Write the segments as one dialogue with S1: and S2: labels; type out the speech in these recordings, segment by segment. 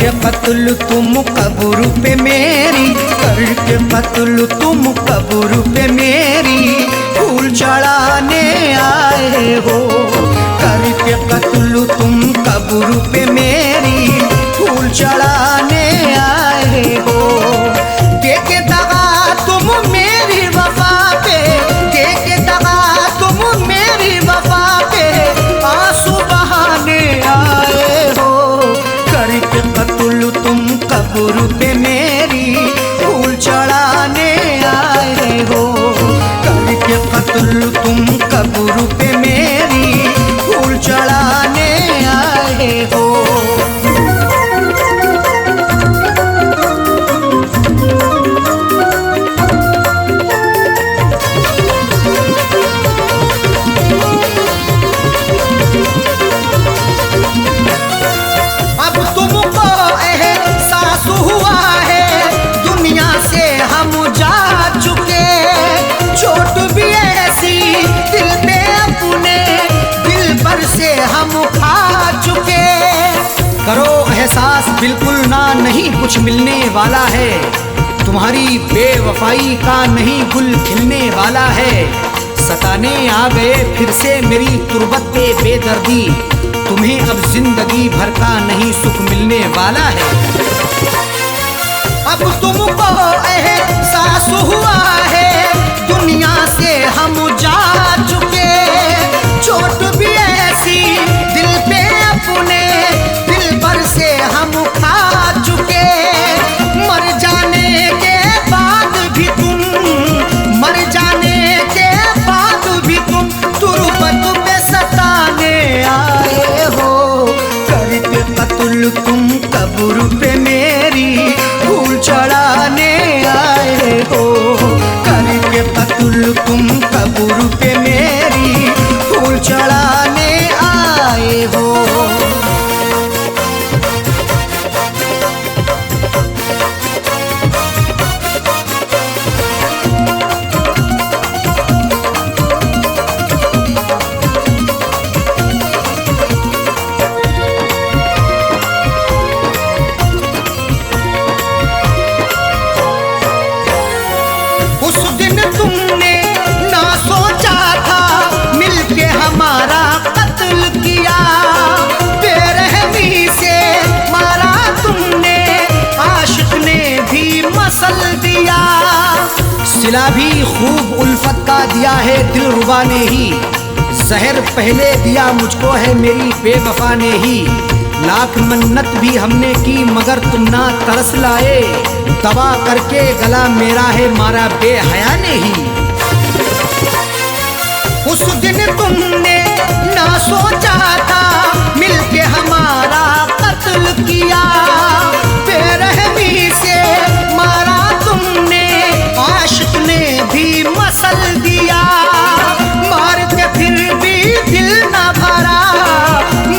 S1: करके कत्ल तुम कब्र पे मेरी, करके कत्ल तुम कब्र पे मेरी, फूल चढ़ाने आए हो। करके कत्ल तुम कब्र पे मेरी, फूल चढ़ाने आए हो। के दगा तुम मेरी वफा पे, के दगा तुम मेरी वफा पे, आंसू बहाने आए हो। करके कत्ल तुम कब्र पे मेरी, फूल चढ़ाने आए हो। करके कत्ल तुम कब्र पे मेरी, फूल चढ़ाने आए हो। करो एहसास बिल्कुल ना, नहीं कुछ मिलने वाला है। तुम्हारी बेवफाई का नहीं गुल खिलने वाला है। सताने आ गए फिर से मेरी तुरबत पे बेदर्दी, तुम्हें अब जिंदगी भर का नहीं सुख मिलने वाला है। अब तुमको एहसास हुआ है दुनिया से हम जा चुके, चोट भी ऐसी दिल पे अपने दिल पर से हम खा चुके। मर जाने के बाद भी तुम, मर जाने के बाद भी तुम तुरबत पे सताने आए हो। करके कत्ल तुम कब्र पे मेरी, फूल चढ़ाने आए हो। करके कत्ल तुम कब्र पे मेरी, फूल चढ़ाने आए हो। उस दिन तुमने ना सोचा था मिलके हमारा कत्ल किया, बेरहमी से मारा तुमने, आशिक ने भी मसल दिया। सिला भी खूब उल्फत का दिया है दिलरुबा ने ही, जहर पहले दिया मुझको है मेरी बेवफा ने ही। लाख मन्नत भी हमने की मगर तुम ना तरस लाए, दबा करके गला मेरा है मारा बेहया ने ही। उस दिन तुमने ना सोचा था मिलके हमारा कत्ल किया, बेरहमी से मारा तुमने, आशिक ने भी मसल दिया। मार के फिर भी दिल ना भरा,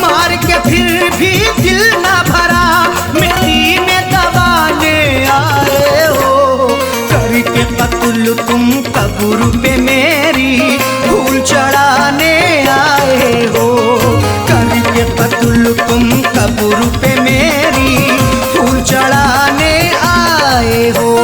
S1: मार के फिर भी दिल ना भरा, मिट्टी में दबाने आए हो। करके कत्ल तुम कब्र पे मेरी, फूल चढ़ाने आए हो। करके कत्ल तुम कब्र पे मेरी, फूल चढ़ाने आए हो।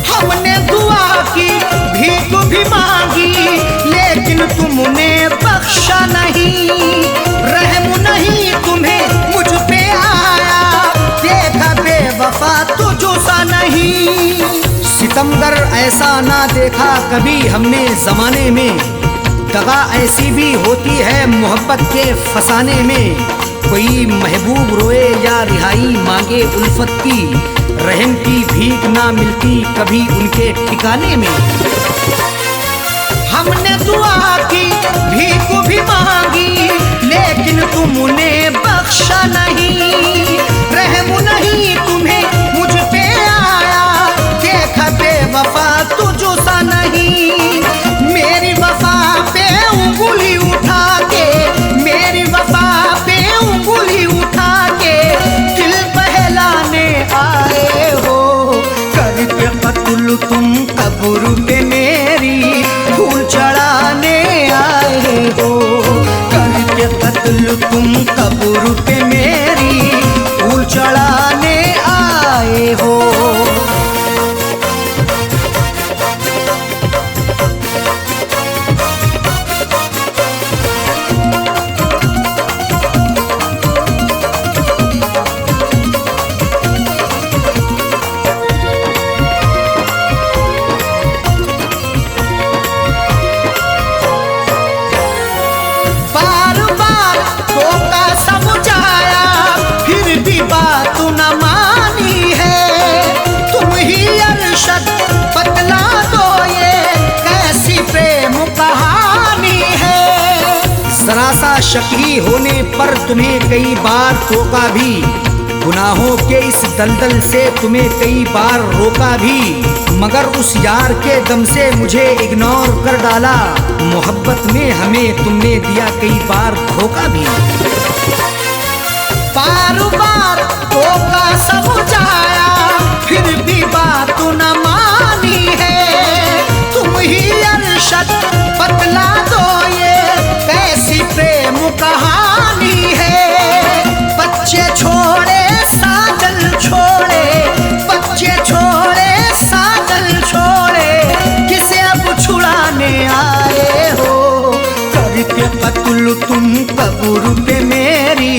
S1: हमने दुआ की, भीख भी मांगी, लेकिन तुमने बख्शा नहीं। रहम नहीं तुम्हें मुझ पे आया, देखा बेवफा तुझसा नहीं। सितमगर ऐसा ना देखा कभी हमने जमाने में, दगा ऐसी भी होती है मोहब्बत के फसाने में। कोई महबूब रोए या रिहाई मांगे उल्फत की, रहम की भीख ना मिलती कभी उनके ठिकाने में। हमने दुआ की, भीख भी मांगी, लेकिन तुमने बख्शा नहीं। रहम नहीं तुम्हें मुझ पे आया, देखा बेवफा तुझसा नहीं। मेरी वफा पे उंगली उठा के, मेरी वफा पे उंगली उठा के दिल बहलाने पे मेरी फूल चढ़ाने आए हो। करके कत्ल तुम कब्र पे मेरी फूल चढ़ाने आए हो। बतला दो ये कैसी प्रेम कहानी है। सरासा शकी होने पर तुम्हें कई बार टोका भी, गुनाहों के इस दलदल से तुम्हें कई बार रोका भी, मगर उस यार के दम से मुझे इग्नोर कर डाला। मोहब्बत में हमें तुमने दिया कई बार धोखा भी। बार बार धोखा समझाया फिर भी बात न मानी है। तुम ही अरशद बतला दो ये कैसी प्रेम कहानी है। बच्चे छोड़े साजल छोड़े, बच्चे छोड़े साजल छोड़े, किसे अब छुड़ाने आए हो। करके कत्ल तुम कब्र पे मेरी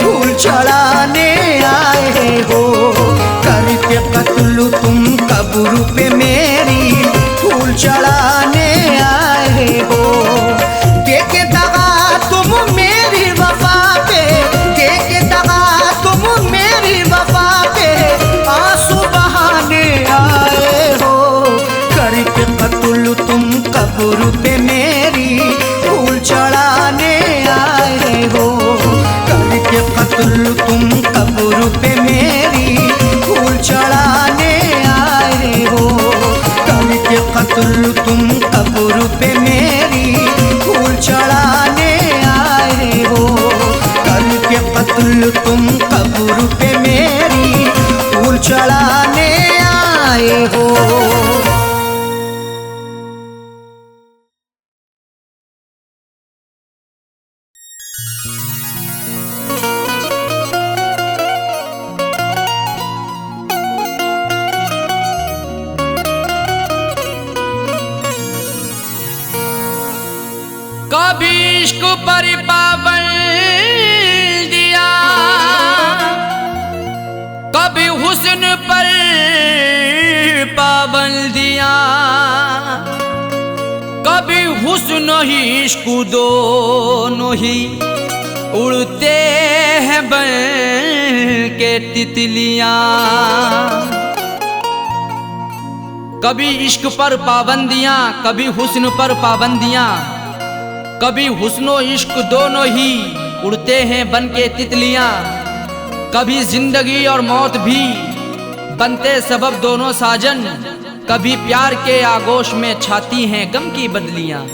S1: फूल चढ़ाने आए हो। करके कत्ल तुम कब्र पे मेरी फूल चढ़ाने आए हो। देके दगा तुम मेरी वफा पे, देके दगा तुम मेरी वफा पे, आंसू बहाने आए हो। करके कत्ल तुम कब्र पे मेरी फूल चढ़ाने आए हो। करके कत्ल तुम कब्र पे मेरी फूल चढ़ाने आए हो। करके कत्ल तुम कब्र पे मेरी फूल चढ़ाने आए हो। करके कत्ल तुम कब्र पे मेरी फूल चढ़ाने आए हो।
S2: कभी इश्क पर पाबंद दिया, कभी हुस्न पर पाबंदियां, कभी हुस्न ही इश्क दोनों ही उड़ते हैं बन के तितलियां। कभी इश्क पर पाबंदियां, कभी हुस्न पर पाबंदियां, कभी हुस्नो इश्क दोनों ही उड़ते हैं बन के तितलियां। कभी जिंदगी और मौत भी बनते सबब दोनों साजन, कभी प्यार के आगोश में छाती हैं गम की बदलियां।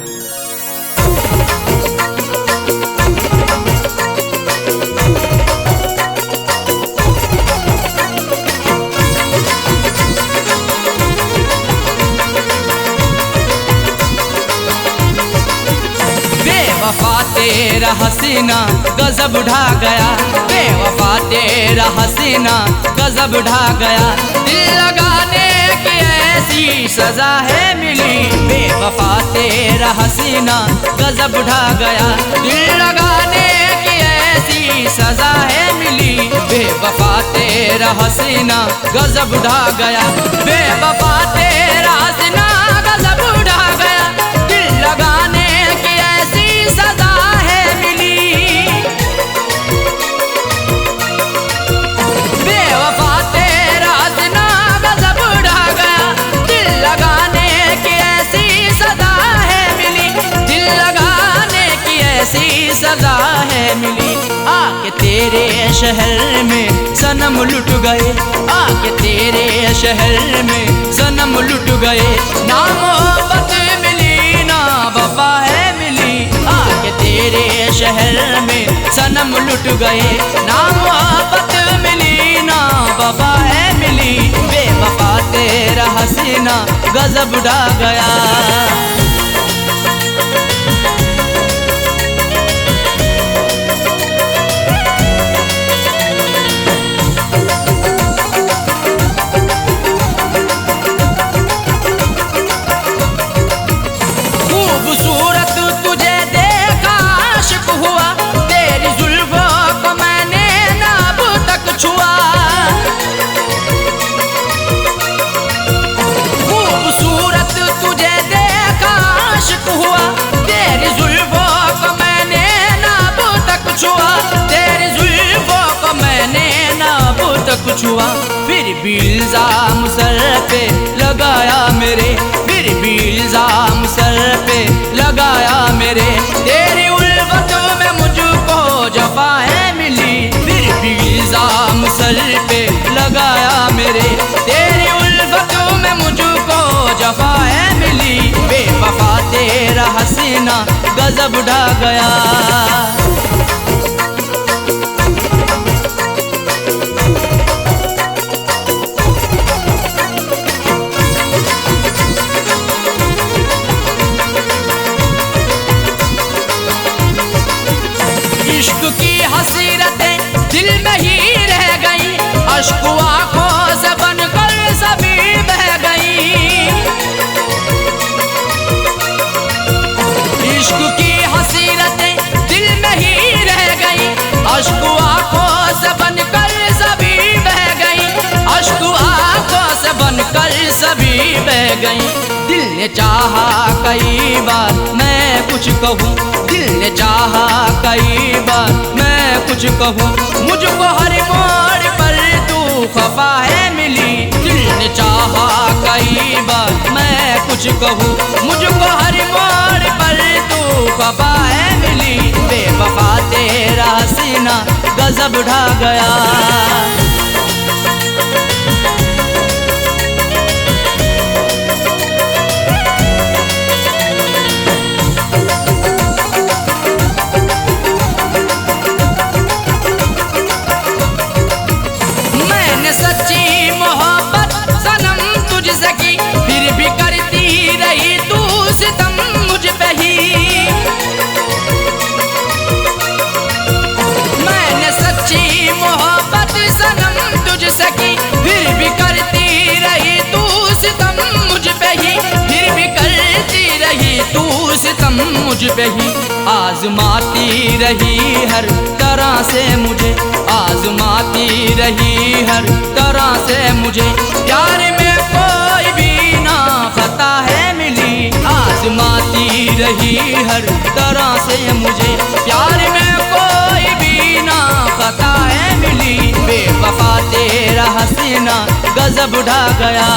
S2: बेवफा तेरा हसीना गजब ढा गया, बेवफा तेरा हसीना गजब ढा गया। दिल लगाने की ऐसी सजा है मिली, बेवफा तेरा हसीना गजब ढा गया। दिल लगाने की ऐसी सजा है मिली, बेवफा तेरा हसीना गजब ढा गया। बेवफा तेरा हसीना गजब ढा गया, दिल लगाने की ऐसी सजा है मिली। बेवफा तेरा हसीना गजब ढा गया, दिल लगाने की ऐसी सजा है मिली, दिल लगाने की ऐसी सजा है मिली। आके तेरे शहर में सनम लुट गए, आके तेरे शहर में सनम लुट गए। ना मोहब्बत मिली ना वफा है मिली, आके तेरे शहर में सनम लुट गए। ना मोहब्बत मिली ना वफा है मिली, बेवफा बेवफा तेरा हसीना गजब ढा गया। खूबसूरत तुझे देखा आशिक हुआ, तेरी जुल्फों को मैंने ना अब तक छुआ। खूबसूरत तुझे देखा आशिक हुआ, तेरी जुल्फों को मैंने ना अब तक छुआ। तेरी जुल्फों को मैंने ना अब तक छुआ। फिर भी इल्जाम सर पे लगाया मेरे, फिर भी इल्जाम सर पे लगाया मेरे। तेरी उल्फतों में मुझको जफाएं मिली, फिर भी इल्जाम सर पे लगाया मेरे। तेरी उल्फतों में मुझको जफाएं मिली, बेवफा तेरा हसीना गजब ढा गया। इश्क की हसीरतें दिल में ही रह गई, अश्क आंखों से बनकर सभी बह गई। इश्क की हसीरतें दिल में ही रह गई, अश्क आंखों से बनकर सभी बह गई। अश्क आंखों से बनकर सभी बह गई। दिल ने चाहा कई बार मैं कुछ कहूँ, दिल ने चाहा कई बार मैं कुछ कहूँ, मुझको हर मोड़ पर तू खफा है मिली। दिल ने चाहा कई बार मैं कुछ कहूँ, मुझको हर मोड़ पर तू खफा है मिली। बेवफा तेरा हसीना गजब ढा गया। सच्ची मोहब्बत सनम तुझसे की, फिर भी करती रही तू सितम मुझ पे ही। मैंने सच्ची मोहब्बत सनम तुझसे की, फिर भी करती रही तू सितम मुझ पे ही। फिर भी करती रही तू सितम मुझ पे ही। आजमाती रही हर तरह से मुझे, आजमाती रही हर तरह से मुझे। प्यार में कोई भी ना खता है मिली, आजमाती रही हर तरह से मुझे। प्यार में कोई भी ना खता है मिली, बेवफा तेरा हसीना गजब ढा गया।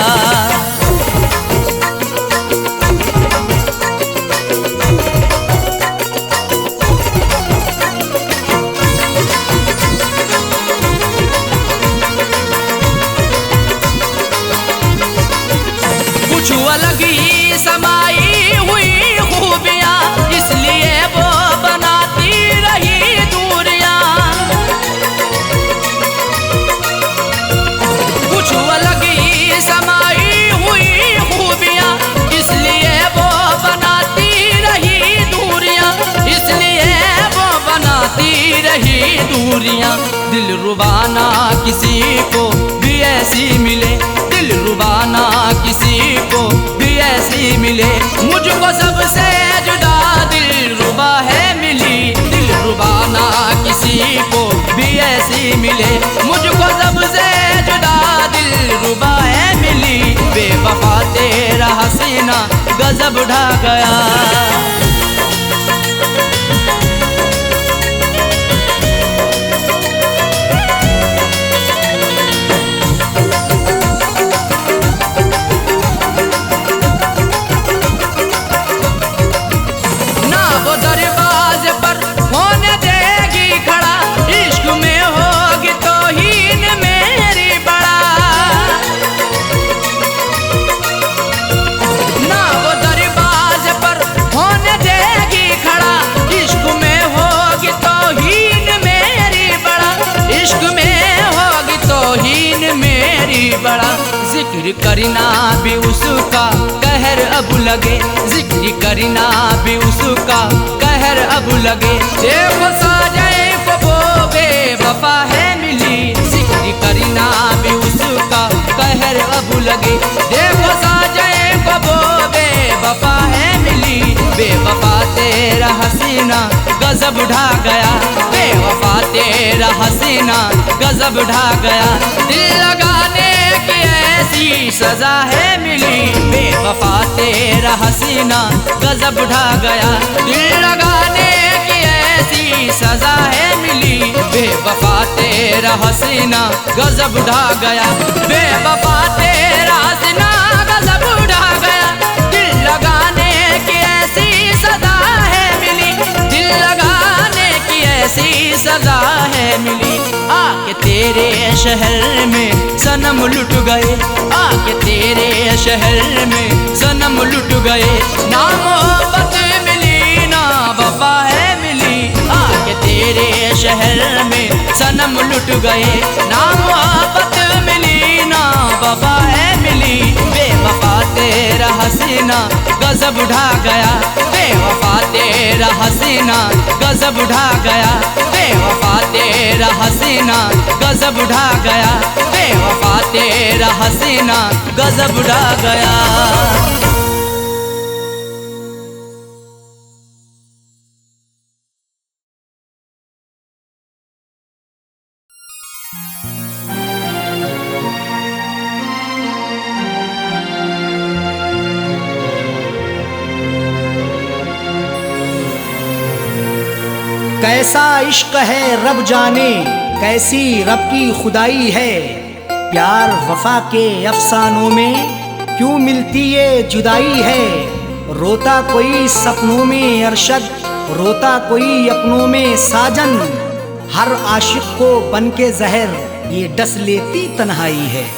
S2: कुछ अलग ही समाई हुई खूबियाँ, इसलिए वो बनाती रही दूरियाँ। कुछ अलग ही समाई हुई खूबियाँ, इसलिए वो बनाती रही दूरियाँ। इसलिए वो बनाती रही दूरियाँ। दिल रुबाना किसी को भी ऐसी मिले, दिल रुबाना किसी को भी ऐसी मिले। मुझको सबसे जुदा दिल रुबा है मिली, दिल रुबाना किसी को भी ऐसी मिले। मुझको सबसे जुदा दिल रुबा है मिली, बेवफा तेरा हसीना गजब ढा गया। हो जिक्र करना भी उसका कहर अब लगे, जिक्र करना भी उसका कहर अब लगे। देखो साजए को वो बेवफा है मिली, जिक्र करना भी उसका कहर अब लगे। देखो साजए को वो बेवफा है मिली, बेवफा तेरा हसीना गजब ढा गया, बेवफा तेरा हसीना गजब ढा गया। दिल लगाने की ऐसी सजा है मिली, बेवफा तेरा हसीना गजब ढा गया। दिल लगाने की ऐसी सजा है मिली, बेवफा तेरा हसीना गजब ढा गया, बेवफा तेरा हसीना गजब ढा गया। दिल लगाने की ऐसी सजा है मिली, दिल लगाने की ऐसी सजा है मिली। आके तेरे शहर में सनम लुट गए, आके तेरे शहर में सनम लुट गए। ना मोहब्बत मिली ना वफा है मिली, आके तेरे शहर में सनम लुट गए। ना मोहब्बत मिली ना वफा है मिली, बेवफा तेरा हसीना गजब ढा गया, बेवफा तेरा हसीना गजब ढा गया, बेवफा तेरा हसीना गजब ढा गया, बेवफा तेरा हसीना गजब ढा गया।
S1: कैसा इश्क है रब जाने, कैसी रब की खुदाई है। प्यार वफा के अफसानों में क्यों मिलती ये जुदाई है। रोता कोई सपनों में अरशद, रोता कोई अपनों में साजन। हर आशिक को बन के जहर ये डस लेती तन्हाई है।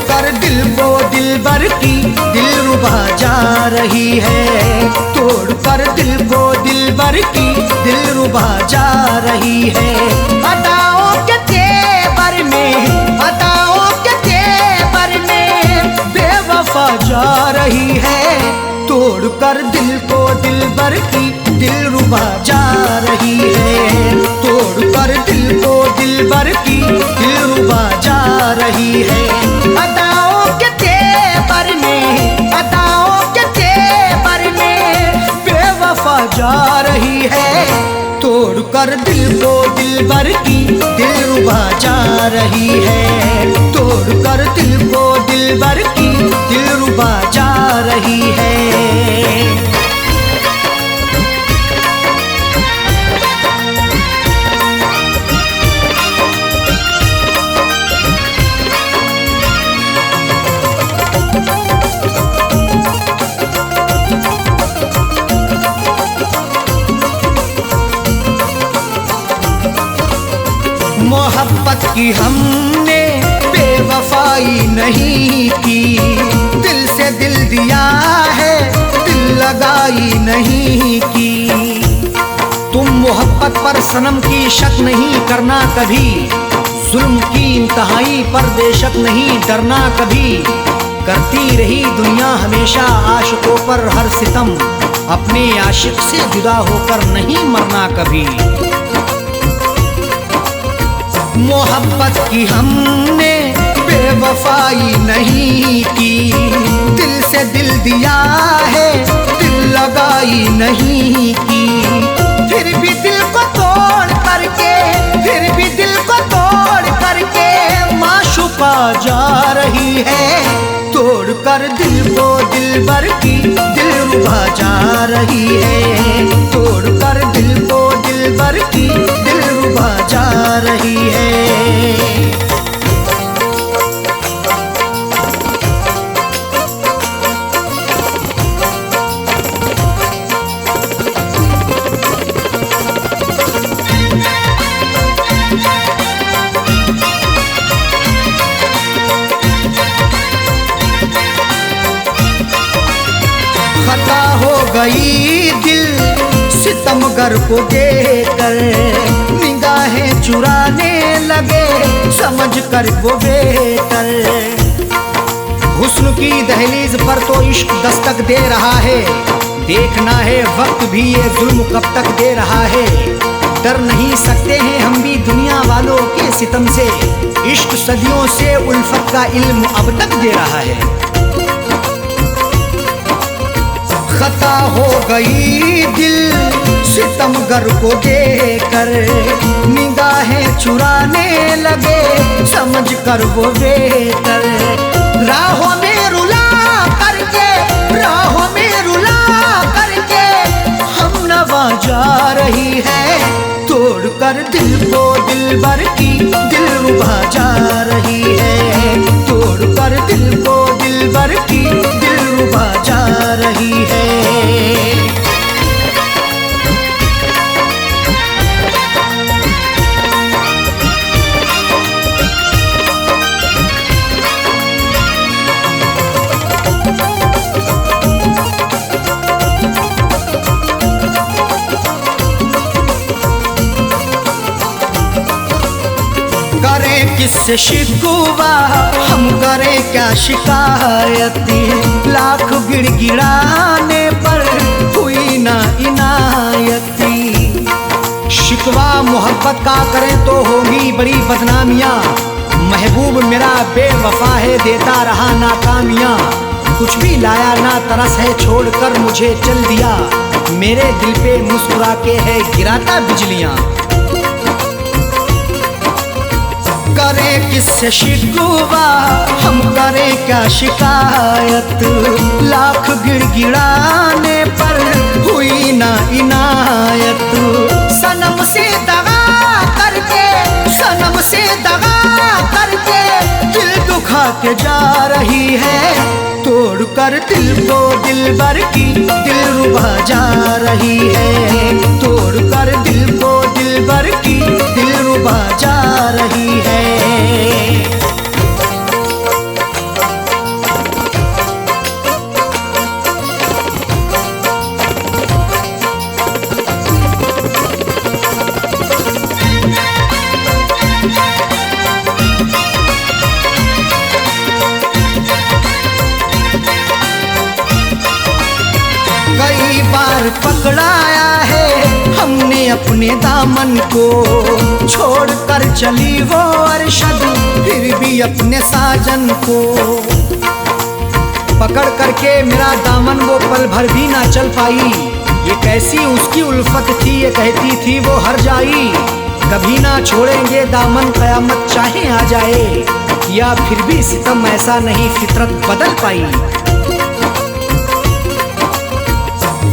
S1: कर दिल को दिलबर की दिलरुबा जा रही है, तोड़ कर दिल को दिलबर की दिलरुबा जा रही है। अदाओं के तेवर में, अदाओं के तेवर में बेवफा जा रही है। तोड़ कर दिल को दिलबर की दिलरुबा जा रही है, तोड़ कर दिल को दिलबर की दिलरुबा जा रही है। अदाओं के तेवर में, अदाओं के तेवर में बेवफा जा रही है। तोड़ कर दिल को दिलबर की दिलरुबा जा रही है, तोड़ कर दिल को दिलबर की दिलरुबा जा रही है। मोहब्बत की हमने बेवफाई नहीं की, दिल से दिल दिया है दिल लगाई नहीं की। तुम मोहब्बत पर सनम की शक नहीं करना कभी, जुल्म की इंतहाई पर बेशक नहीं डरना कभी। करती रही दुनिया हमेशा आशिकों पर हर सितम, अपने आशिक से जुदा होकर नहीं मरना कभी। मोहब्बत की हमने बेवफाई नहीं की, दिल से दिल दिया है दिल लगाई नहीं की। फिर भी दिल को तोड़ करके, फिर भी दिल को तोड़ करके माशूका जा रही है। तोड़ कर दिल को दिलबर की दिलरुबा जा रही है, तोड़ कर दिल को दिलबर की दिलरुबा जा रही है। गई दिल सितमगर को देखकर, निगाहें चुराने लगे समझ कर वो बेहतर। हुस्न की दहलीज पर तो इश्क दस्तक दे रहा है, देखना है वक्त भी ये जुल्म कब तक दे रहा है। डर नहीं सकते हैं हम भी दुनिया वालों के सितम से, इश्क सदियों से उल्फत का इल्म अब तक दे रहा है। खता हो गई दिल सितमगर को देखकर, निगाहें चुराने लगे समझ कर वो बेहतर। राहों में रुला करके, राहों में रुला करके हम नवा जा रही है, तोड़ कर दिल को दिलबर की दिलरुबा जा रही है, तोड़ कर दिल को दिलबर की दिलरुबा जा रही है। करें किससे शिकवा हम करें क्या शिकायती, लाख गिड़गिड़ाने पर हुई ना इनायती। शिकवा मोहब्बत का करें तो होगी बड़ी बदनामियाँ, महबूब मेरा बेवफा है देता रहा नाकामियाँ। कुछ भी लाया ना तरस है छोड़कर मुझे चल दिया, मेरे दिल पे मुस्कुरा के है गिराता बिजलियाँ। करें किससे शिकवा हम करें क्या शिकायत, लाख गिड़गिड़ाने पर हुई ना इनायत। सनम से दगा करके, सनम से दगा करके दिल दुखा के जा रही है, तोड़ कर दिल को दिलबर की दिलरुबा जा रही है, तोड़ कर दिल को दिलबर की दिलरुबा जा रही है। कई बार पकड़ाया है हमने अपने दामन को, छोड़ कर चली वो अरशद फिर भी अपने साजन को। पकड़ करके मेरा दामन वो पल भर भी ना चल पाई, ये कैसी उसकी उल्फत थी ये कहती थी वो हर जाई। कभी ना छोड़ेंगे दामन कयामत चाहे आ जाए, या फिर भी सितम ऐसा नहीं फितरत बदल पाई।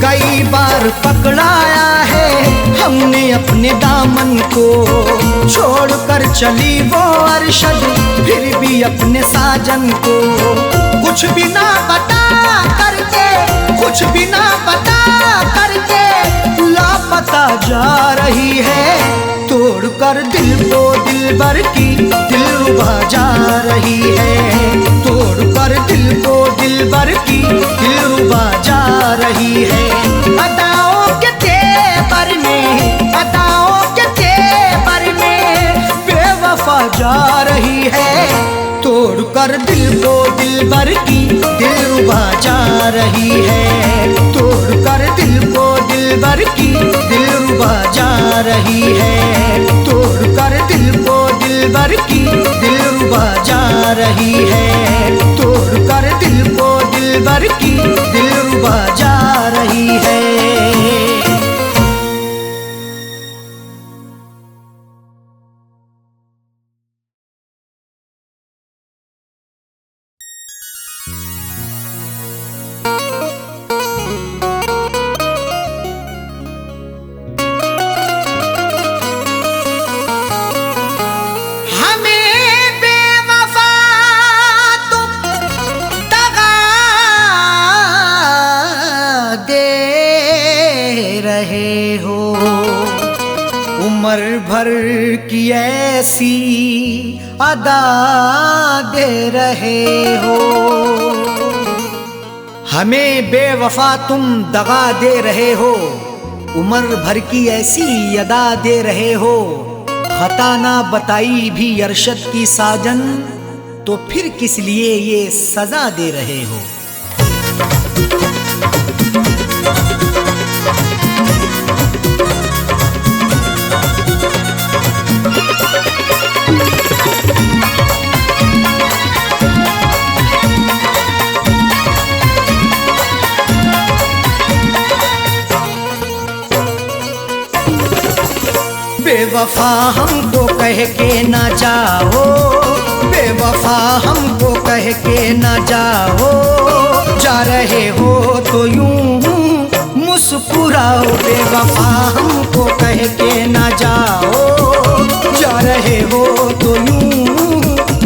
S1: कई बार पकड़ाया है हमने अपने दामन को, छोड़ कर चली वो अरशद फिर भी अपने साजन को। कुछ भी ना बता करके, कुछ भी ना बता करके लापता जा रही है, तोड़ कर दिल को दिलबर की दिलरुबा जा रही है, तोड़ कर दिल को दिलबर की दिलरुबा जा रही है। अदाओं के तेवर में, अदाओं के तेवर में बेवफा जा रही है, तोड़ कर दिल को दिलबर की दिलरुबा जा रही है, तोड़ कर दिल को दिलबर की दिलरुबा जा रही है, तोड़ कर दिल को दिलबर की दिलरुबा जा रही है, तोड़ कर दिल को दिलबर की दिलरुबा जा रही है। उम्र भर की ऐसी अदा दे रहे हो, हमें बेवफा तुम दगा दे रहे हो, उम्र भर की ऐसी अदा दे रहे हो। खता ना बताई भी अरशद की साजन, तो फिर किस लिए ये सजा दे रहे हो। बेवफा हमको कह के ना जाओ, बेवफा हमको कह के ना जाओ, जा रहे हो तो यूं मुस्कुराओ। बेवफा हमको कह के ना जाओ, जा रहे हो तो यूं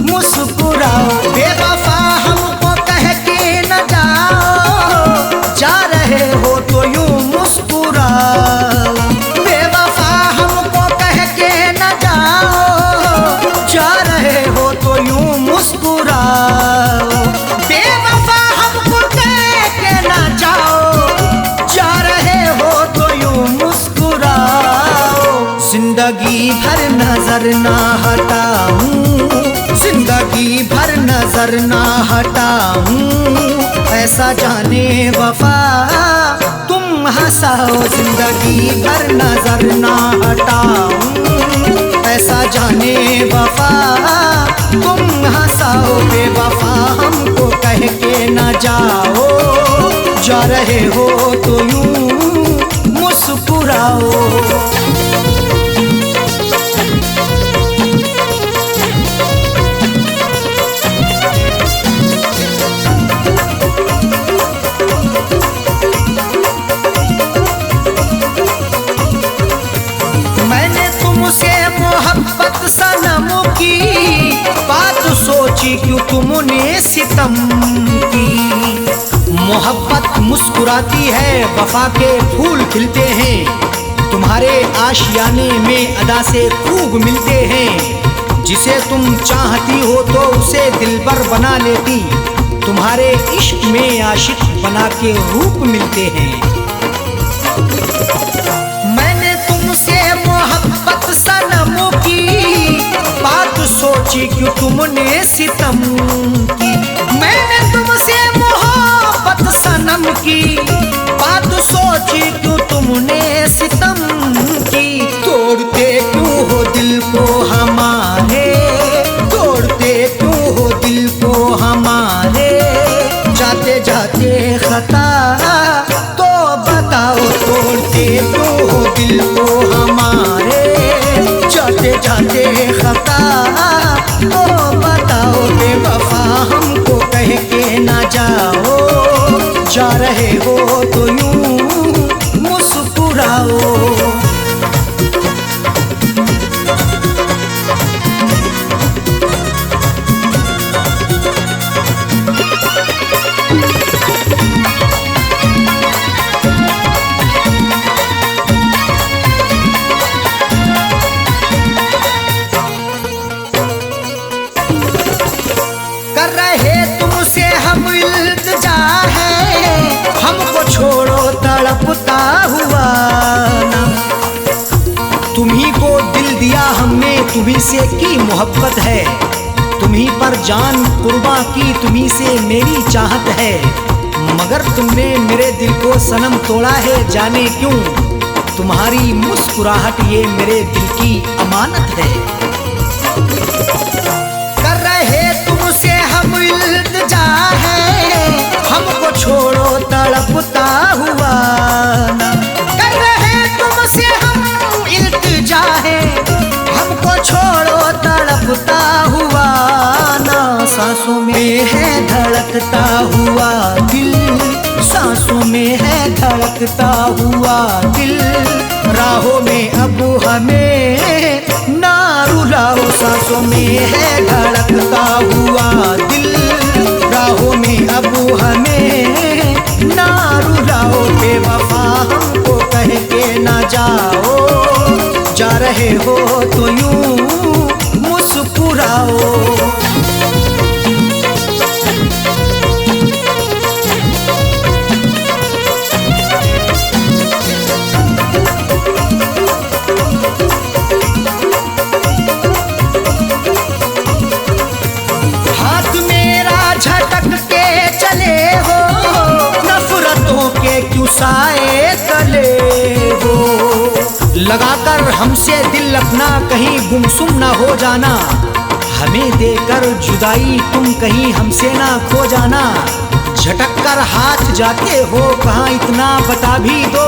S1: मुस्कुराओ। बेवफा हमको कह के ना जाओ, जा रहे हो तो यूं मुस्कुराओ। बेवफा हमको कह के ना जाओ, जा रहे हो तो यूं मुस्कुराओ। जिंदगी भर नजर ना हटाऊं, जिंदगी भर नजर ना हटाऊं, ऐसा जाने वफा तुम हंसाओ। जिंदगी भर नजर ना हटाऊं, ऐसा जाने वफा तुम हंसाओ। बेवफा हमको कह के ना जाओ, जा रहे हो तो यूं मुस्कुराओ। मैंने तुमसे मोहब्बत सनम की बात सोची, क्यों तुमने सितम की। मोहब्बत मुस्कुराती है, वफा के फूल खिलते हैं, तुम्हारे आशियाने में अदा से खूब मिलते हैं। जिसे तुम चाहती हो तो उसे दिलबर बना लेती, तुम्हारे इश्क में आशिक बना के रूप मिलते हैं। मैंने तुमसे मोहब्बत सनम की बात सोची, क्यों तुमने सितम की। मैंने तुमसे मोहब्बत सनम की बात सोची, क्यों तुमने सितम की। तोड़ते क्यों हो दिल को हमारे, तोड़ते क्यों हो दिल को हमारे, जाते जाते खता तो बताओ। तोड़ते क्यों हो दिल को हमारे, जाते जाते खता तो बताओ। बेवफा हमको कह के ना जाओ, जा रहे हो तो यूं मुस्कुराओ। कर रहे तुमसे हम इल्तिजा है, हमको छोड़ो तड़पता हुआ ना। तुम्ही को दिल दिया हमने, तुम्ही से की मोहब्बत है, तुम्ही पर जान कुर्बां की, तुम्ही से मेरी चाहत है। मगर तुमने मेरे दिल को सनम तोड़ा है, जाने क्यों। तुम्हारी मुस्कुराहट ये मेरे दिल की अमानत है। कर रहे तुमसे हम इल्तिजा है, हमको छोड़ो तड़पता हुआ ना। कर रहे तुमसे हम इल्तिजा है, हमको छोड़ो तड़पता हुआ ना। सांसों में है धड़कता हुआ दिल, सांसों में है धड़कता हुआ दिल। राहों में अब हमें ना रुलाओ, सांसों में है धड़कता हुआ दिल। राहों में अब हमें ना रुलाओ। बेवफा हमको कह के ना जाओ, जा रहे हो तो यूं मुस्कुराओ। लगाकर हमसे दिल अपना कहीं गुमसुम ना हो जाना, हमें देकर जुदाई तुम कहीं हमसे ना खो जाना। झटक कर हाथ जाते हो कहाँ इतना बता भी दो,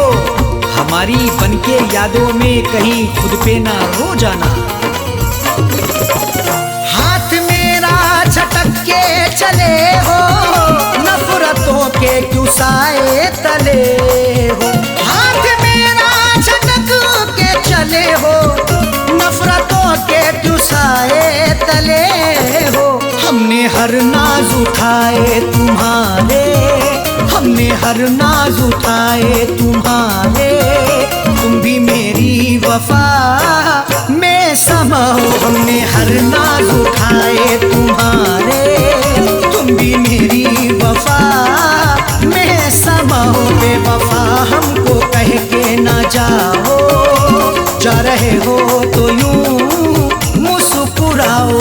S1: हमारी बनके यादों में कहीं खुद पे ना रो जाना। हाथ मेरा झटक के चले हो, नफरतों के क्यों साए तले हो। हाथ मेरा झटक के चले हो, नफरतों के क्यों साए तले हो। हमने हर नाज उठाए तुम्हारे, हमने हर नाज उठाए तुम्हारे, तुम भी मेरी वफा में समाओ। हमने हर नाज उठाए तुम्हारे, तुम भी मेरी वफा में समाओ। बेवफा हमको कह के ना जाओ, जा रहे हो तो यूं मुस्कुराओ।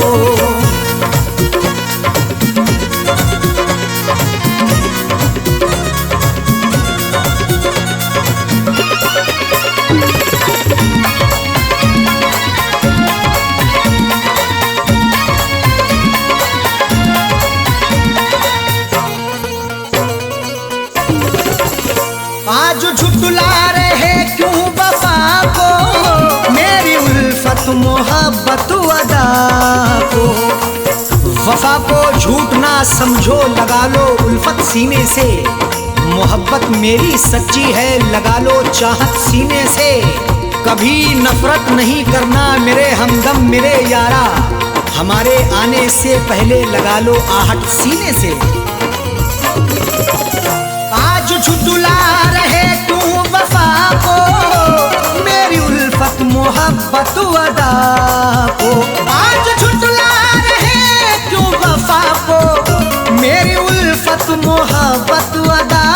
S1: आज झुटला रहे क्यों वफा को, मेरी उल्फत मोहब्बत अदा को। वफा को झूठ ना समझो, लगा लो उल्फत सीने से। मोहब्बत मेरी सच्ची है, लगा लो चाहत सीने से। कभी नफरत नहीं करना मेरे हमदम मेरे यारा, हमारे आने से पहले लगा लो आहट सीने से। आज झुटला रहे तू वफा को, मेरी उल्फत मोहब्बत अदा को। आज झुटला रहे तू वफा को, मेरी उल्फत मोहब्बत अदा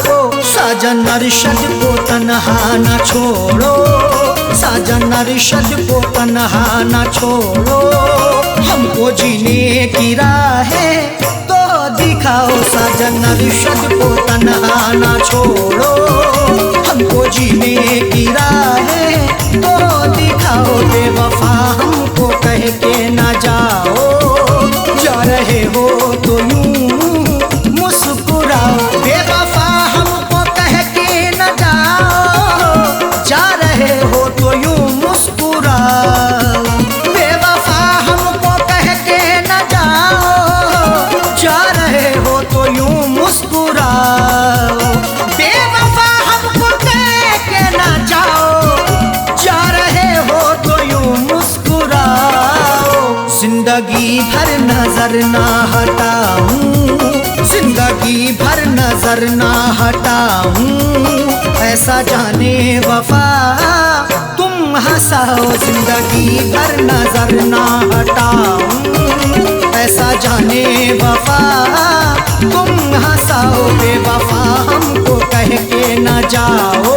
S1: को। साजन अरशद को तन्हा न छोड़ो, साजन अरशद को तन्हा न छोड़ो, हमको जीने की राहें दिखाओ। साजन अरशद को तन्हा ना छोड़ो, हमको जीने की राहें तो दिखाओ। बेवफा हमको कह के ना जाओ, जा रहे हो तो यूं मुस्कुराओ। बेवफा हमको कह के ना जाओ, जा रहे हो तो यूं मुस्कुराओ। बेवफा हमको कह के ना जाओ, जा रहे हो तो यूं मुस्कुराओ। बेवफा हमको कह के ना जाओ, जा रहे हो तो यूं मुस्कुराओ। जिंदगी भर नजर ना हटाऊं, जिंदगी भर नजर ना हटाऊं, ऐसा जाने वफा तुम हंसाओ। जिंदगी भर नजर ना हटाऊं, ऐसा जाने वफा तुम हंसाओ। बेवफा हमको कह के ना जाओ,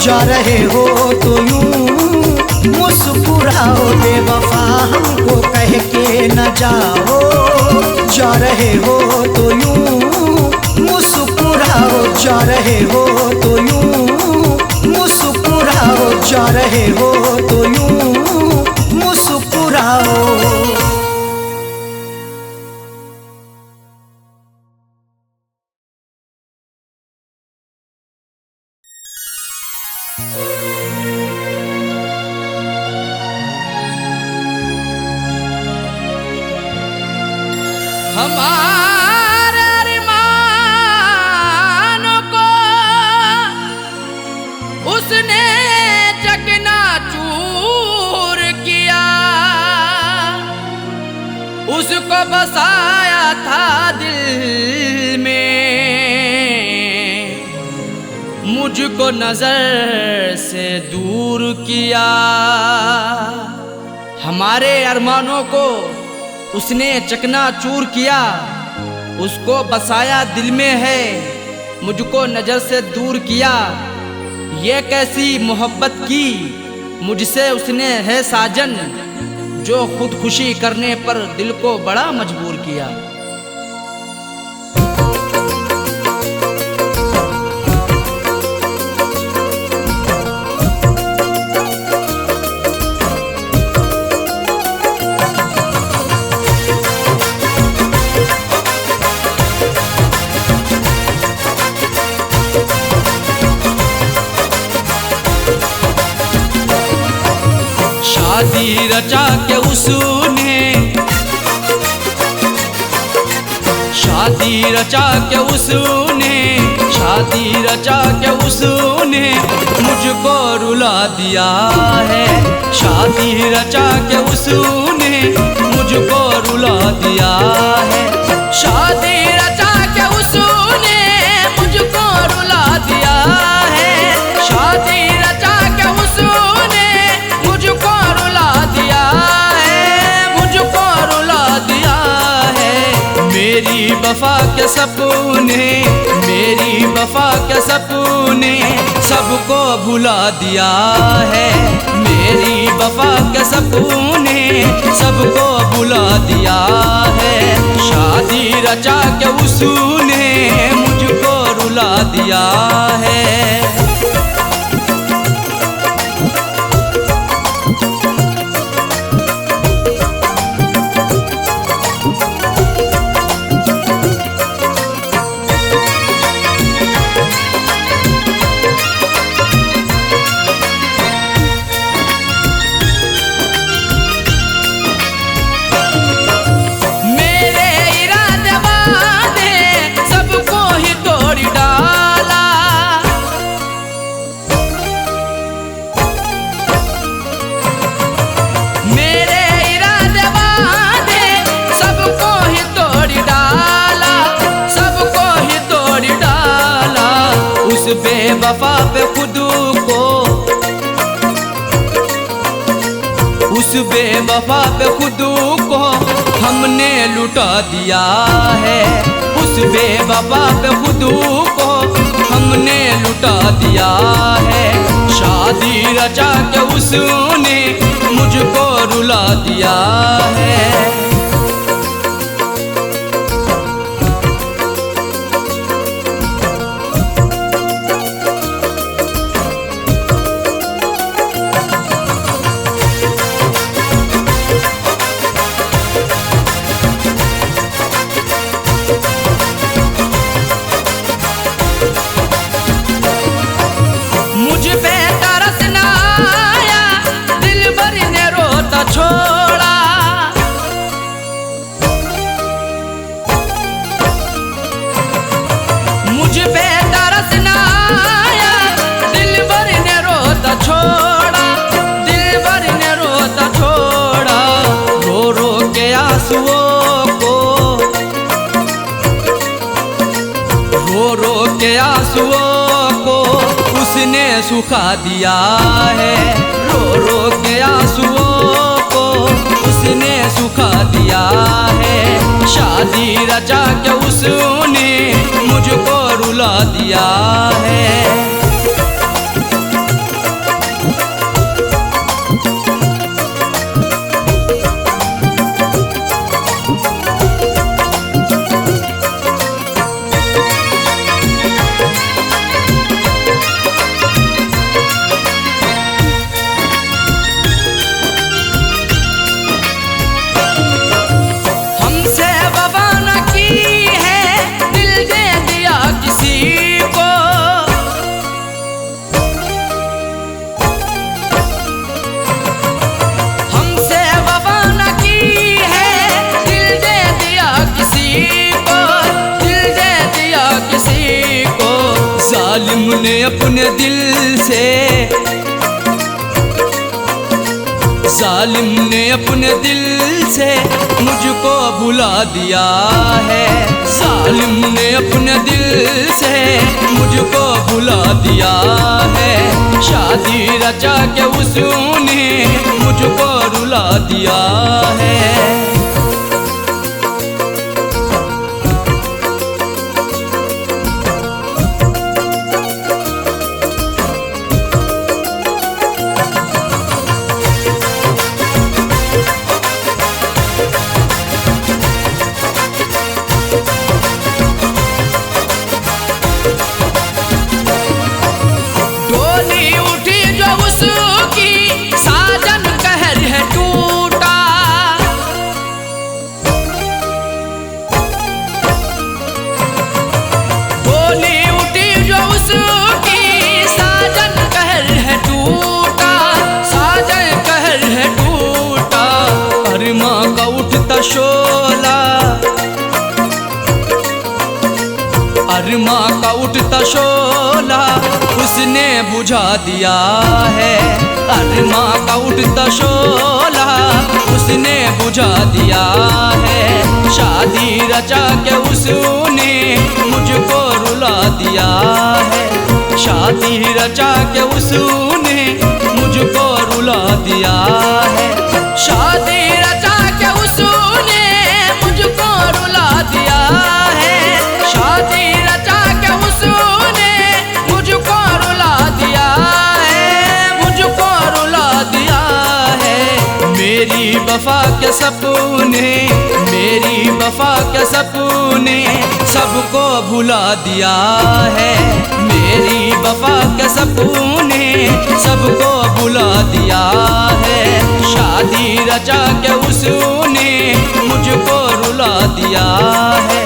S1: जा रहे हो तो यूं मुस्कुराओ। बेवफा हमको कह के ना जाओ, जा रहे हो तो यूं मुस्कुराओ। जा रहे हो तो यूं मुस्कुराओ, जा रहे हो तो यूं मुस्कुराओ।
S2: हमारे अरमानों को उसने चकनाचूर किया, उसको बसाया था दिल में, मुझको नजर से दूर किया। हमारे अरमानों को उसने चकनाचूर किया, उसको बसाया दिल में है, मुझको नजर से दूर किया। ये कैसी मोहब्बत की मुझसे उसने है साजन, जो खुदकुशी करने पर दिल को बड़ा मजबूर किया। रचा के उसने, शादी रचा के उसने, शादी रचा के उसने मुझको रुला दिया है। शादी रचा के उसने मुझको रुला दिया है। शादी रचा के उसने मुझको रुला दिया है। शादी रचा के उसने मुझको रुला दिया है, मुझको रुला दिया है। मेरी वफा के सपने, मेरी वफा के सपने सबको भुला दिया है। मेरी वफा के सपने सबको भुला दिया है। शादी रचा के उसने मुझको रुला दिया है। बेवफा पे खुद को, उस बेवफा पे खुद को हमने लुटा दिया है। उस बेवफा पे खुद को हमने लुटा दिया है। शादी रचा के उसने मुझको रुला दिया है। मुझ पे तरस ना आया, दिल भर ने रोता छोड़ा। मुझ पे तरस ना आया, दिल भर ने रोता छोड़ा। दिल भर ने रोता छोड़ा। रो रो के आंसुओं को, रो रो के आंसुओं को उसने सुखा दिया है। रो रो के आंसुओं को उसने सुखा दिया है। शादी रचा के उसने मुझको रुला दिया है। जालिम ने अपने दिल से, जालिम ने अपने दिल से मुझको भुला दिया है। जालिम ने अपने दिल से मुझको भुला दिया है। शादी रचा के उसने मुझको रुला दिया है। अरमा का उठता शोला उसने बुझा दिया है। अरमा का उठता शोला उसने बुझा दिया है। शादी रचा के उसने मुझको रुला दिया है। शादी रचा के उसने मुझको रुला दिया है। शादी रचा के उसने मुझको रुला दिया है। शादी रचा के उसने मुझको रुला दिया है। मुझको रुला दिया है। मेरी वफा के सपने, मेरी वफा के सपने सबको भुला दिया है। मेरी वफा के सपने सबको भुला दिया है। शादी रचा के उसने मुझको रुला दिया है।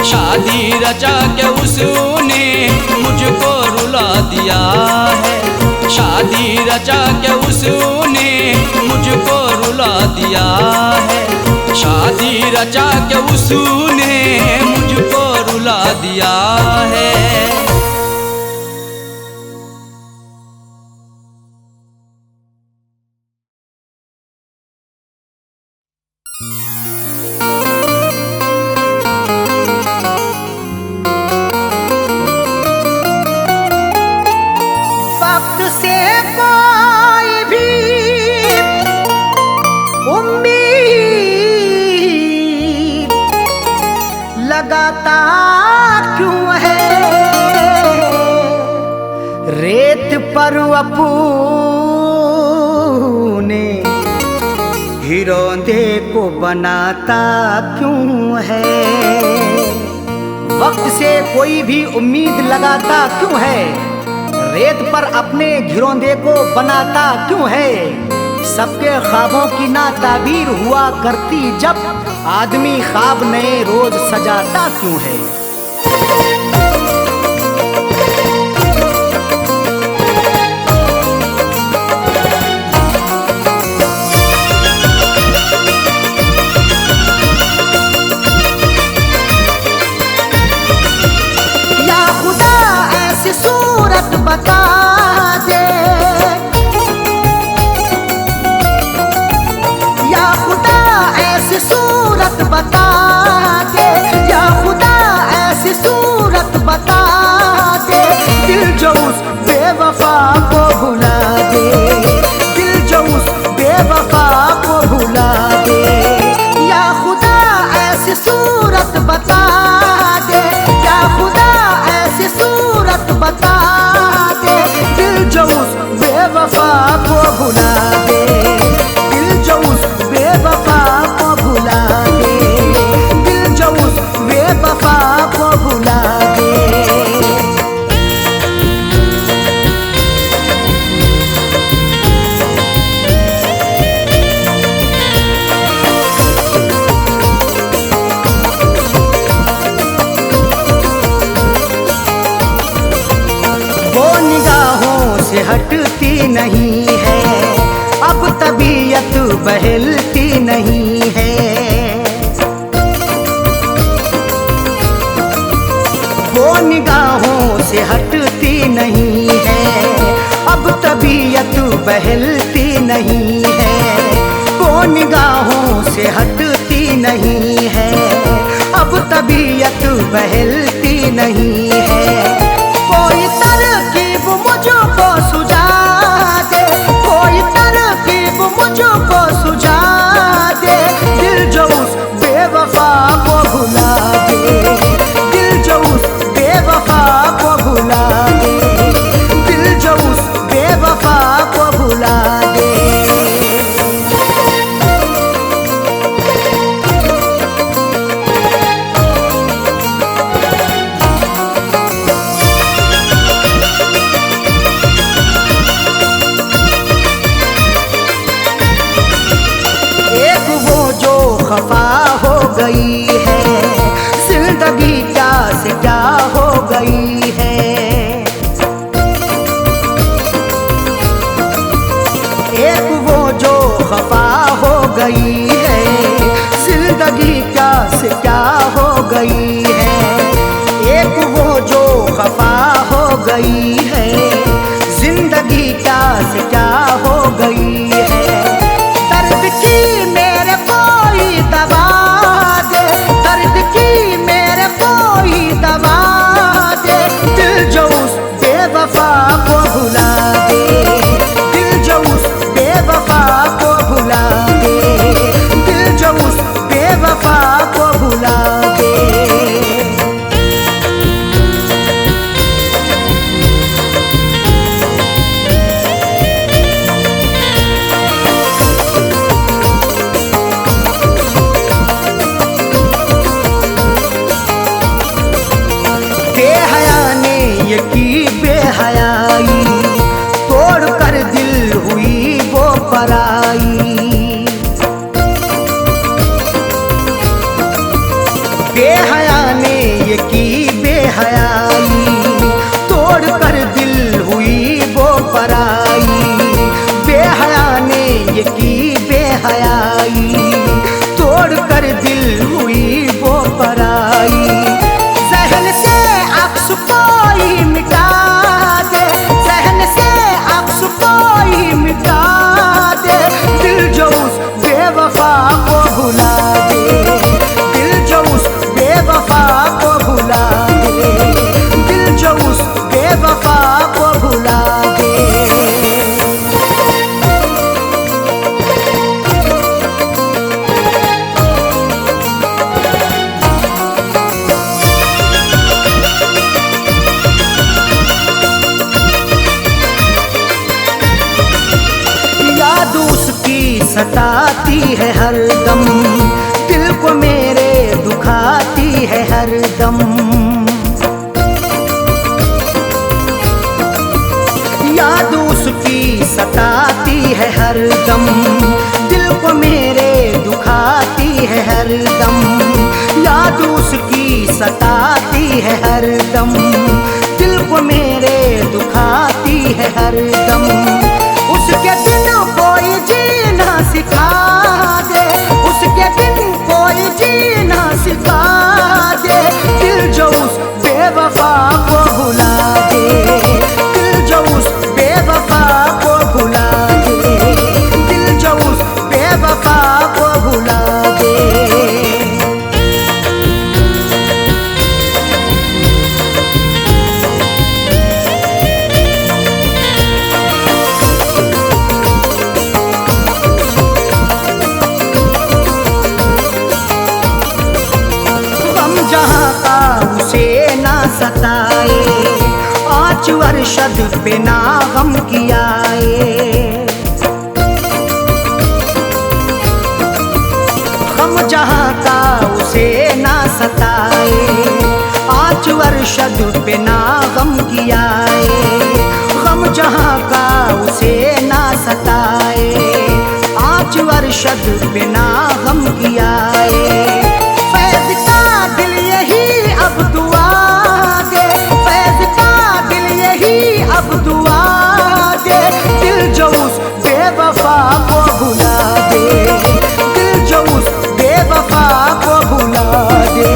S2: शादी रचा के उसने मुझको रुला दिया है। शादी रचा के उसने मुझको रुला दिया है। शादी रचा के उसने मुझको रुला दिया है।
S1: वक्त से कोई भी उम्मीद लगाता क्यों है? रेत पर अपने हिरोंदे को बनाता क्यों है? वक्त से कोई भी उम्मीद लगाता क्यों है? रेत पर अपने घिरौंदे को बनाता क्यों है? सबके ख्वाबों की ना ताबीर हुआ करती जब आदमी ख्वाब नए रोज सजाता क्यों है? या खुदा ऐसी सूरत बता दे, या खुदा ऐसी सूरत बता दे, या खुदा ऐसी सूरत बता दे। दिल जो उस बेवफा को भुला दे, दिल जो उस बेवफा को भुला दे। या खुदा ऐसी सूरत बता दे, या खुदा ऐसी सूरत बता दे। दिल जो उस बेवफा को भुला दे, दिल जो उस बेवफा को भुला दे, दिल जो उस बेवफा को भुला दे। वो निगाहों से हटती नहीं है, अब तबीयत बहलती नहीं है। वो निगाहों से हटती नहीं है, अब तबीयत बहलती नहीं है। वो निगाहों से हटती नहीं है, अब तबीयत बहलती नहीं है। कोई तरकीब मुझको सुझा दे, कोई तरकीब मुझको सुझा दे। दिल जो उस बेवफा को भुला दे, दिल जो उस बेवफा को भुला दे, दिल जो उस बेवफा को भुला दे। खफा हो गई है, जिंदगी क्या से क्या हो गई है। एक वो जो खफा हो गई है, जिंदगी क्या से क्या हो गई है। एक वो जो गई है, जिंदगी क्या से क्या हो गई है। दर्द की मेरे कोई दवा दे, दर्द की मेरे कोई दवा दे। दिल जो उस बेवफा को भुला दे, दिल जो उस बेवफा को भुला दे, दिल जो उस बेवफा को भुला दे। बेहया ने ये की बेहयाई, तोड़ कर दिल हुई वो पराई। बेहया ने ये की बेहयाई, तोड़ कर दिल हुई वो पराई। बेहया ने ये की बेहयाई, तोड़ कर दिल हुई वो पराई। जहन से अक्स कोई मिटा दे, जहन से अक्स कोई मिटा दे। दिल जो उस बेवफा को भुला दे, दिल जो उस बेवफा को भुला दे, दिल जो उस बेवफा को भुला दे। याद उसकी सताती है हरदम, दिल को मेरे दुखाती है हरदम। याद उसकी सताती है हरदम, दिल को मेरे दुखाती है हरदम। याद उसकी सताती है हरदम, दिल को मेरे दुखाती है हरदम। उसके बिन कोई जीना सिखा दे, उसके बिन कोई जीना सिखा दे। दिल जो उस बेवफा को भुला दे, दिल जो उस बेवफा को भुला दे, दिल जो उस बेवफा को भुला दे। जहाँ का उसे ना सताए, आँच अरशद पे ना गम कियाए। गम जहाँ का उसे ना सताए, आँच अरशद पे ना गम कियाए। गम जहाँ का उसे ना सताए, आँच अरशद पे ना गम कियाए। फैज़ का दिल यही अब दुआ दे, फैज़ का दिल यही अब दुआ दे। दिल जो उस बेवफा को भुला दे, दिल जो उस बेवफा को भुला दे,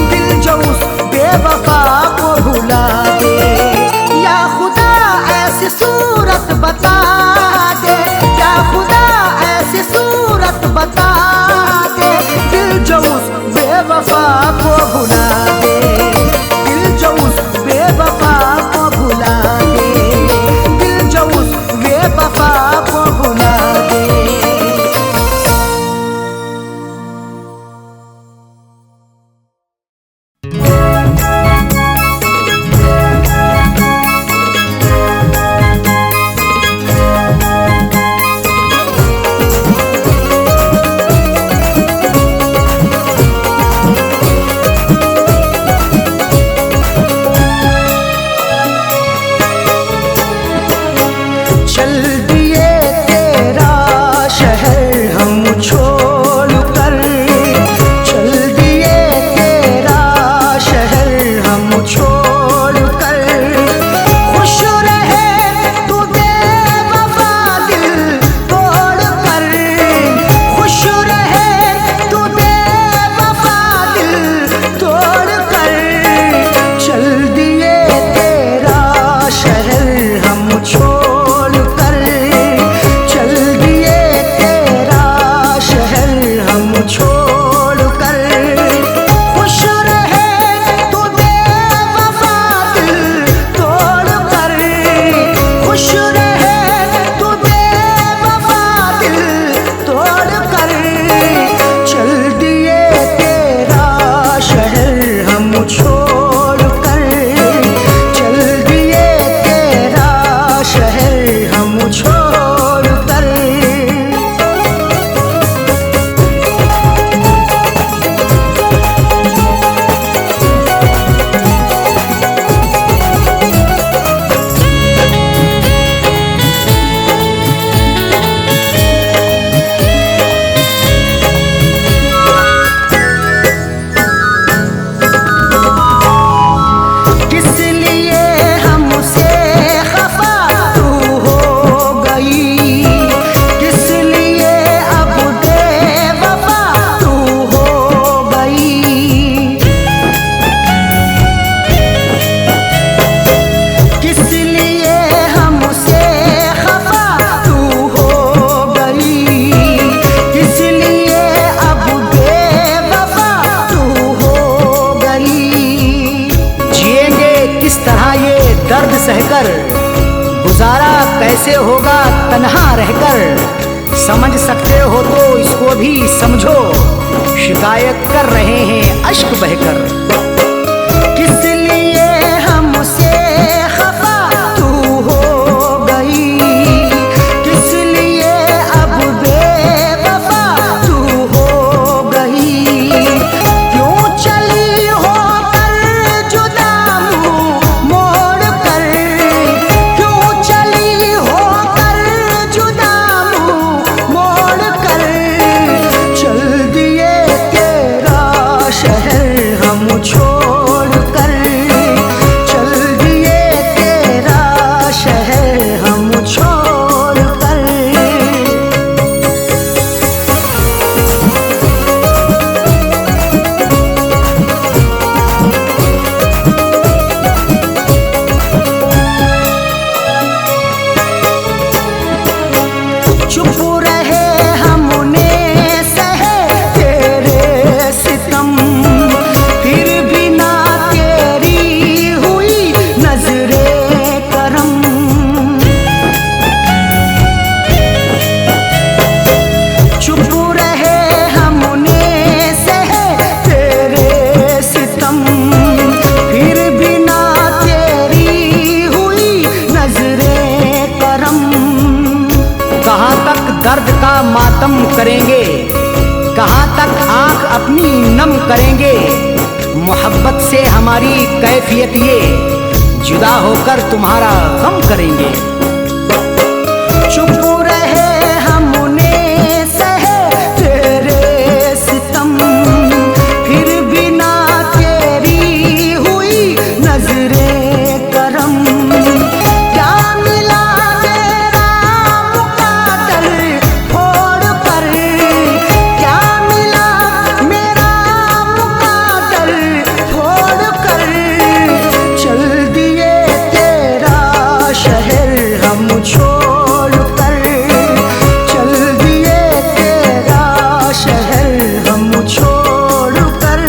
S1: दिल जो उस बेवफा को भुला दे। या खुदा ऐसी सूरत बता दे, या खुदा ऐसी सूरत बता दे। दिल जो उस बेवफा को भुला दे, दिल जो उस बेवफा को भुला दे, दिल जो उस बेवफा को भुला दे। दर्द सहकर गुजारा कैसे होगा तन्हा रहकर। समझ सकते हो तो इसको भी समझो, शिकायत कर रहे हैं अश्क बहकर। किस लिए हमसे खफा तू हो गई, किस लिए अब बेवफा तू हो गई। क्यों चली हो कर जुदा मुँह मोड़ कर, क्यों चली हो कर जुदा मुँह मोड़ कर। चल दिए तेरा शहर हम छोड़ कर, चल दिए तेरा शहर हम छोड़ कर। चुप रहे हमने सहे तेरे सितम, फिर भी ना तेरी हुई नजरे करम। चुप रहे हमने सहे तेरे सितम, फिर भी ना तेरी हुई नजरे करम। कहाँ तक दर्द का मातम करेंगे, कहाँ तक आंख अपनी नम करेंगे। मोहब्बत से हमारी कैफियत ये, जुदा होकर तुम्हारा गम करेंगे। चुप रहे हमने सहे तेरे सितम, फिर भी ना तेरी हुई नजरे करम। क्या मिला तेरा मुकादर फोड़ कर, क्या मिला मेरा मुकादर फोड़ कर। चल दिए तेरा शहर हम छोड़ कर, चल दिए तेरा शहर हम छोड़ कर।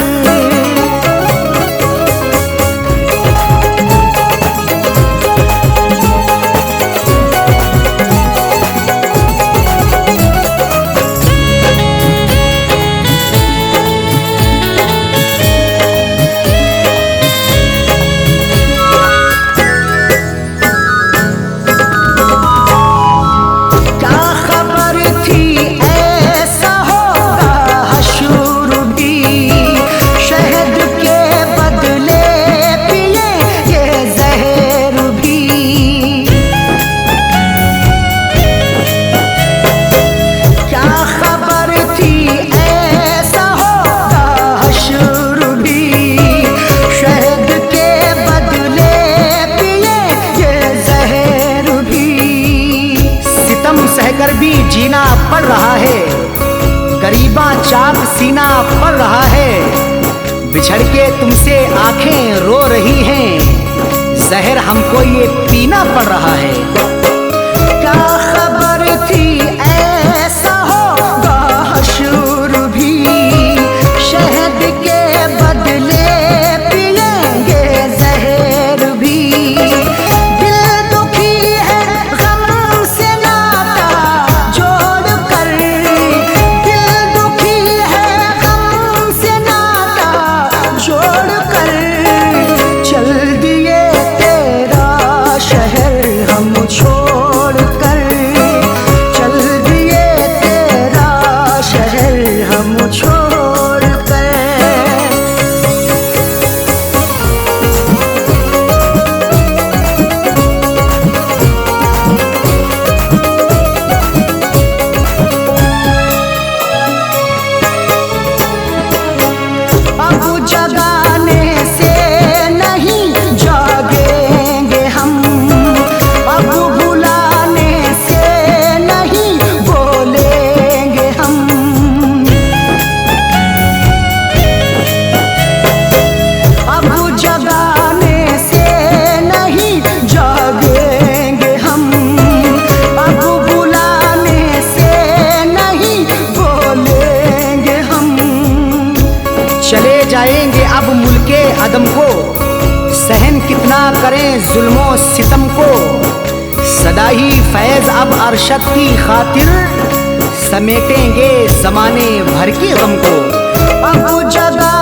S1: क्या खबर थी ऐसा होगा हशर भी, शहद के बदले पिए ये जहर भी। क्या खबर थी ऐसा होगा हशर भी, शहद के बदले पिए ये जहर भी। सितम सहकर भी जीना पड़ रहा है, गरीबा चाक सीना पड़ रहा है। बिछड़ के तुमसे आंखें रो रही हैं, जहर हमको ये पीना पड़ रहा है। क्या खबर थी ऐसा होगा हशर भी, शहद के बदले पिएंगे जहर भी। दिल दुखी है गम से नाता जोड़ कर, दिल दुखी है गम से नाता जोड़ कर। चल दिए तेरा शहर हम छोड़ कर, चल दिए तेरा शहर हम छोड़ कर। अब जगाने से नहीं जागेंगे हम, अब बुलाने से नहीं बोलेंगे हम। अब जगाने से नहीं जागेंगे हम, अब बुलाने से नहीं बोलेंगे हम। चले जाएंगे अब मुल्के अदम को, सहन कितना करें जुल्मों सितम को, सदा ही फैज अब अरशद की खातिर समेटेंगे जमाने भर के गम को। अब जगह